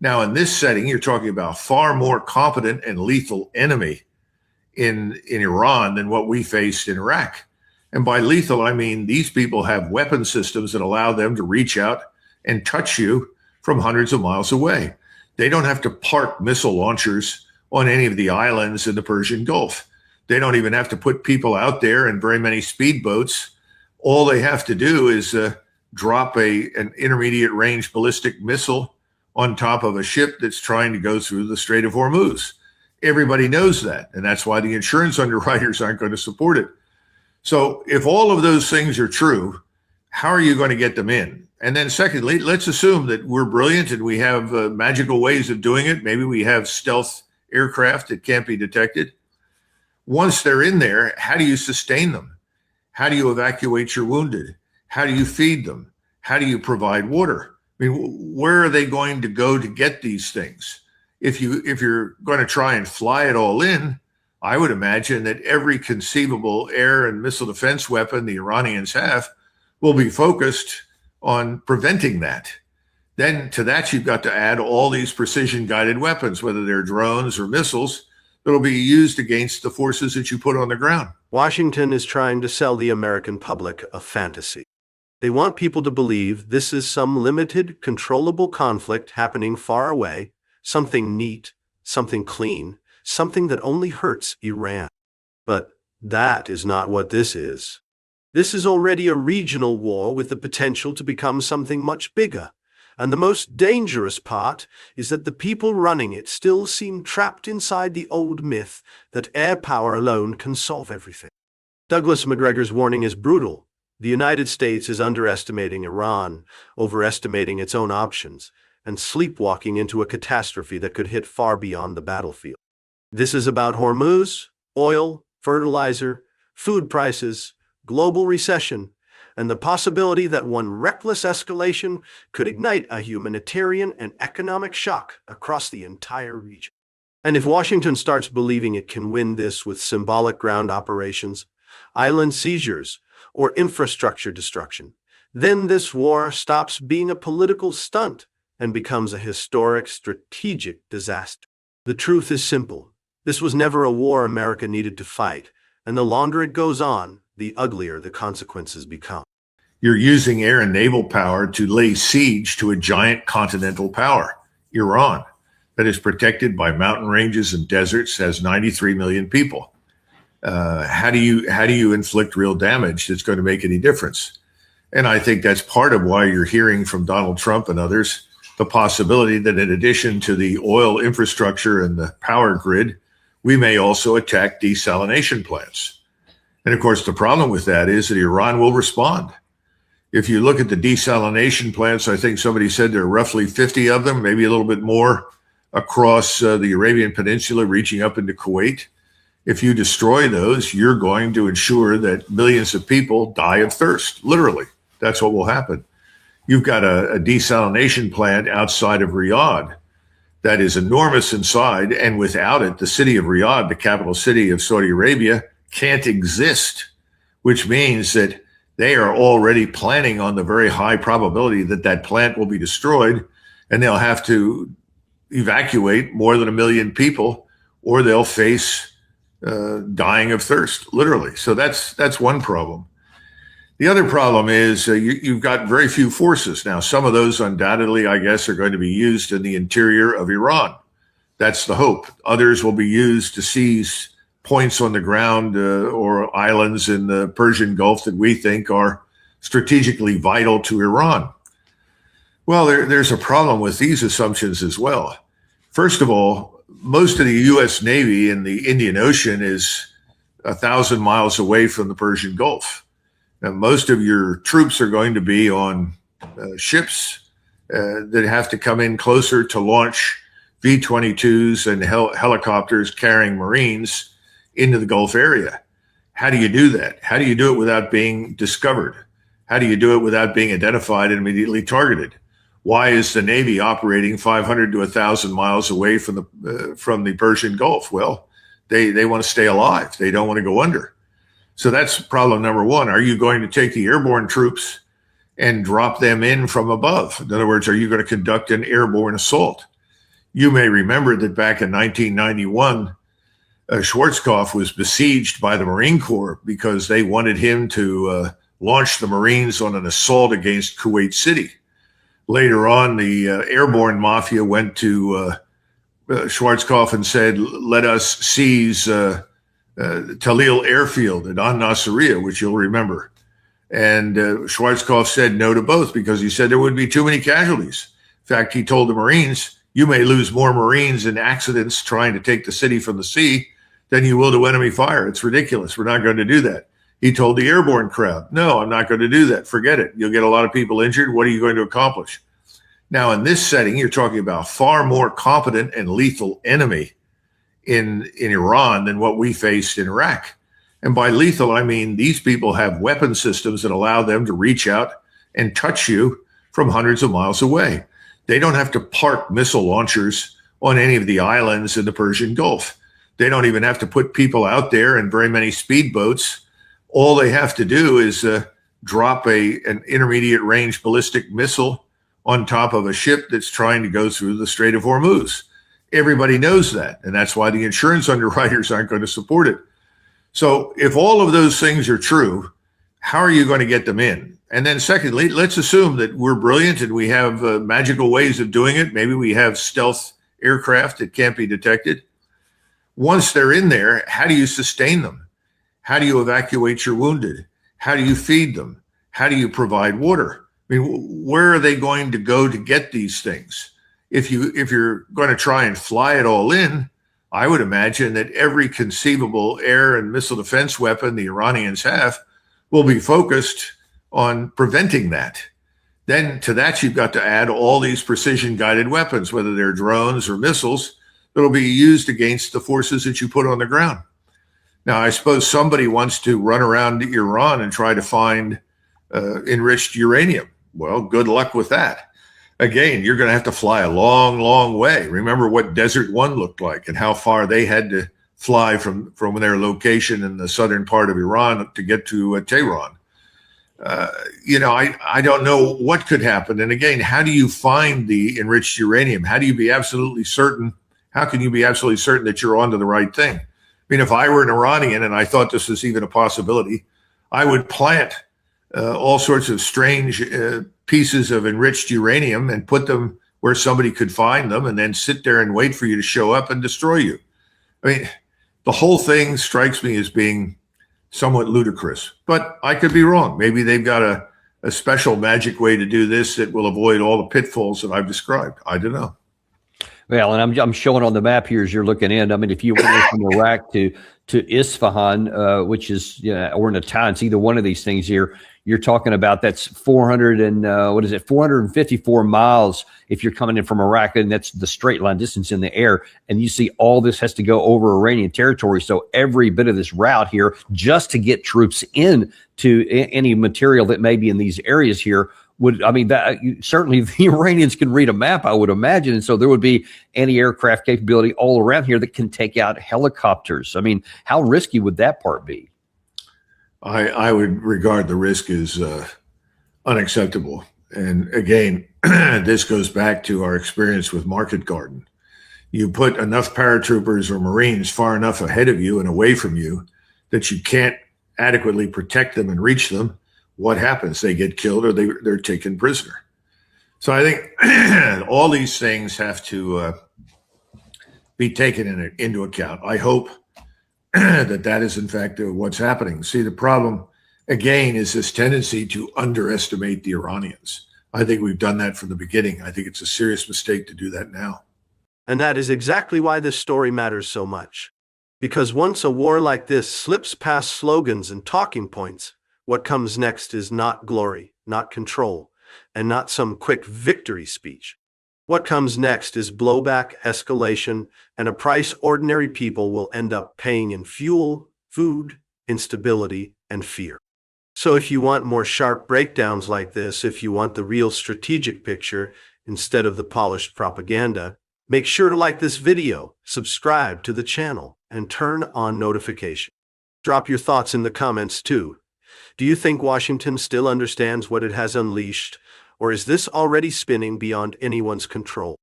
Now, in this setting, you're talking about a far more competent and lethal enemy in Iran than what we faced in Iraq. And by lethal, I mean these people have weapon systems that allow them to reach out and touch you from hundreds of miles away. They don't have to park missile launchers on any of the islands in the Persian Gulf. They don't even have to put people out there in very many speedboats. All they have to do is drop an intermediate range ballistic missile on top of a ship that's trying to go through the Strait of Hormuz. Everybody knows that, and that's why the insurance underwriters aren't going to support it. So if all of those things are true, how are you going to get them in? And then secondly, let's assume that we're brilliant and we have magical ways of doing it. Maybe we have stealth aircraft that can't be detected. Once they're in there, how do you sustain them? How do you evacuate your wounded? How do you feed them? How do you provide water? I mean, where are they going to go to get these things? If you're going to try and fly it all in, I would imagine that every conceivable air and missile defense weapon the Iranians have will be focused on preventing that. Then to that, you've got to add all these precision guided weapons, whether they're drones or missiles, that'll be used against the forces that you put on the ground. Washington is trying to sell the American public a fantasy. They want people to believe this is some limited, controllable conflict happening far away, something neat, something clean, something that only hurts Iran. But that is not what this is. This is already a regional war with the potential to become something much bigger. And the most dangerous part is that the people running it still seem trapped inside the old myth that air power alone can solve everything. Douglas Macgregor's warning is brutal. The United States is underestimating Iran, overestimating its own options, and sleepwalking into a catastrophe that could hit far beyond the battlefield. This is about Hormuz, oil, fertilizer, food prices, global recession, and the possibility that one reckless escalation could ignite a humanitarian and economic shock across the entire region. And if Washington starts believing it can win this with symbolic ground operations, island seizures, or infrastructure destruction, then this war stops being a political stunt and becomes a historic strategic disaster. The truth is simple. This was never a war America needed to fight, and the longer it goes on, the uglier the consequences become. You're using air and naval power to lay siege to a giant continental power, Iran, that is protected by mountain ranges and deserts, has 93 million people. How do you inflict real damage that's going to make any difference? And I think that's part of why you're hearing from Donald Trump and others the possibility that in addition to the oil infrastructure and the power grid, we may also attack desalination plants. And of course, the problem with that is that Iran will respond. If you look at the desalination plants, I think somebody said there are roughly 50 of them, maybe a little bit more, across the Arabian Peninsula, reaching up into Kuwait. If you destroy those, you're going to ensure that millions of people die of thirst. Literally, that's what will happen. You've got a desalination plant outside of Riyadh that is enormous inside, and without it, the city of Riyadh, the capital city of Saudi Arabia, can't exist, which means that they are already planning on the very high probability that that plant will be destroyed, and they'll have to evacuate more than 1 million people, or they'll face dying of thirst, literally. So that's one problem. The other problem is you've got very few forces. Now, some of those undoubtedly, I guess, are going to be used in the interior of Iran. That's the hope. Others will be used to seize points on the ground or islands in the Persian Gulf that we think are strategically vital to Iran. Well, there's a problem with these assumptions as well. First of all, most of the U.S. Navy in the Indian Ocean is 1,000 miles away from the Persian Gulf. Now, most of your troops are going to be on ships that have to come in closer to launch V-22s and helicopters carrying Marines into the Gulf area. How do you do that? How do you do it without being discovered? How do you do it without being identified and immediately targeted? Why is the Navy operating 500 to 1,000 miles away from the Persian Gulf? Well, they want to stay alive. They don't want to go under. So that's problem number one. Are you going to take the airborne troops and drop them in from above? In other words, are you going to conduct an airborne assault? You may remember that back in 1991, Schwarzkopf was besieged by the Marine Corps because they wanted him to launch the Marines on an assault against Kuwait City. Later on, the airborne mafia went to Schwarzkopf and said, let us seize Talil Airfield at An Nasiriyah, which you'll remember. And Schwarzkopf said no to both because he said there would be too many casualties. In fact, he told the Marines, you may lose more Marines in accidents trying to take the city from the sea than you will to enemy fire. It's ridiculous. We're not going to do that. He told the airborne crowd, no, I'm not going to do that. Forget it. You'll get a lot of people injured. What are you going to accomplish? Now, in this setting, you're talking about far more competent and lethal enemy in Iran than what we faced in Iraq. And by lethal, I mean these people have weapon systems that allow them to reach out and touch you from hundreds of miles away. They don't have to park missile launchers on any of the islands in the Persian Gulf. They don't even have to put people out there in very many speedboats. All they have to do is drop an intermediate range ballistic missile on top of a ship that's trying to go through the Strait of Hormuz. Everybody knows that, and that's why the insurance underwriters aren't going to support it. So if all of those things are true, how are you going to get them in? And then secondly, let's assume that we're brilliant and we have magical ways of doing it. Maybe we have stealth aircraft that can't be detected. Once they're in there, how do you sustain them? How do you evacuate your wounded? How do you feed them? How do you provide water? I mean, where are they going to go to get these things? If you're going to try and fly it all in, I would imagine that every conceivable air and missile defense weapon the Iranians have will be focused on preventing that. Then to that, you've got to add all these precision guided weapons, whether they're drones or missiles, that'll be used against the forces that you put on the ground. Now, I suppose somebody wants to run around Iran and try to find enriched uranium. Well, good luck with that. Again, you're going to have to fly a long, long way. Remember what Desert One looked like and how far they had to fly from their location in the southern part of Iran to get to Tehran. I don't know what could happen. And again, how do you find the enriched uranium? How do you be absolutely certain? How can you be absolutely certain that you're onto the right thing? I mean, if I were an Iranian and I thought this was even a possibility, I would plant all sorts of strange pieces of enriched uranium and put them where somebody could find them and then sit there and wait for you to show up and destroy you. I mean, the whole thing strikes me as being somewhat ludicrous, but I could be wrong. Maybe they've got a special magic way to do this that will avoid all the pitfalls that I've described. I don't know. Well, and I'm showing on the map here as you're looking in. I mean, if you went from Iraq to Isfahan, which is, or Natanz, either one of these things here, you're talking about that's 454 miles if you're coming in from Iraq, and that's the straight line distance in the air. And you see all this has to go over Iranian territory. So every bit of this route here, just to get troops in to any material that may be in these areas here, certainly the Iranians can read a map, I would imagine. And so there would be anti-aircraft capability all around here that can take out helicopters. I mean, how risky would that part be? I would regard the risk as unacceptable. And again, this goes back to our experience with Market Garden. You put enough paratroopers or Marines far enough ahead of you and away from you that you can't adequately protect them and reach them. What happens? They get killed or they're taken prisoner. So I think all these things have to be taken into account. I hope that is in fact what's happening. See, the problem again is this tendency to underestimate the Iranians. I think we've done that from the beginning. I think it's a serious mistake to do that now. And that is exactly why this story matters so much. Because once a war like this slips past slogans and talking points, what comes next is not glory, not control, and not some quick victory speech. What comes next is blowback, escalation, and a price ordinary people will end up paying in fuel, food, instability, and fear. So if you want more sharp breakdowns like this, if you want the real strategic picture instead of the polished propaganda, make sure to like this video, subscribe to the channel, and turn on notifications. Drop your thoughts in the comments too. Do you think Washington still understands what it has unleashed, or is this already spinning beyond anyone's control?